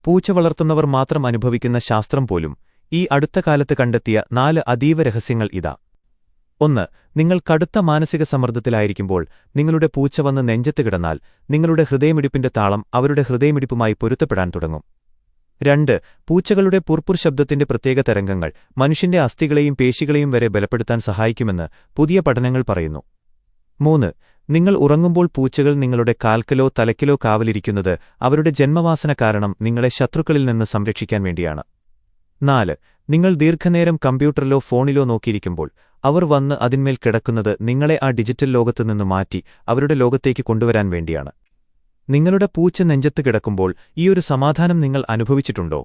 പൂച്ച വളർത്തുന്നവർ മാത്രം അനുഭവിക്കുന്ന ശാസ്ത്രം പോലും ഈ അടുത്ത കാലത്ത് കണ്ടെത്തിയ 4 അതീവ രഹസ്യങ്ങൾ ഇതാ. 1. നിങ്ങൾ കടുത്ത മാനസിക സമ്മർദ്ദത്തിലായിരിക്കുമ്പോൾ നിങ്ങളുടെ പൂച്ച വന്ന് നെഞ്ചത്ത് കിടന്നാൽ നിങ്ങളുടെ ഹൃദയമിടിപ്പിന്റെ താളം അവരുടെ ഹൃദയമിടിപ്പുമായി പൊരുത്തപ്പെടാൻ തുടങ്ങും. 2. പൂച്ചകളുടെ പുർപുർ ശബ്ദത്തിന്റെ പ്രത്യേക തരംഗങ്ങൾ മനുഷ്യന്റെ അസ്ഥികളെയും പേശികളെയും വരെ ബലപ്പെടുത്താൻ സഹായിക്കുമെന്ന് പുതിയ പഠനങ്ങൾ പറയുന്നു. 3. നിങ്ങൾ ഉറങ്ങുമ്പോൾ പൂച്ചകൾ നിങ്ങളുടെ കാൽക്കലോ തലക്കിലോ കാവലിരിക്കുന്നത് അവരുടെ ജന്മവാസന കാരണം നിങ്ങളെ ശത്രുക്കളിൽ നിന്ന് സംരക്ഷിക്കാൻ വേണ്ടിയാണ്. 4. നിങ്ങൾ ദീർഘനേരം കമ്പ്യൂട്ടറിലോ ഫോണിലോ നോക്കിയിരിക്കുമ്പോൾ അവർ വന്ന് അതിന്മേൽ കിടക്കുന്നത് നിങ്ങളെ ആ ഡിജിറ്റൽ ലോകത്തുനിന്ന് മാറ്റി അവരുടെ ലോകത്തേക്ക് കൊണ്ടുവരാൻ വേണ്ടിയാണ്. നിങ്ങളുടെ പൂച്ച നെഞ്ചത്ത് കിടക്കുമ്പോൾ ഈയൊരു സമാധാനം നിങ്ങൾ അനുഭവിച്ചിട്ടുണ്ടോ?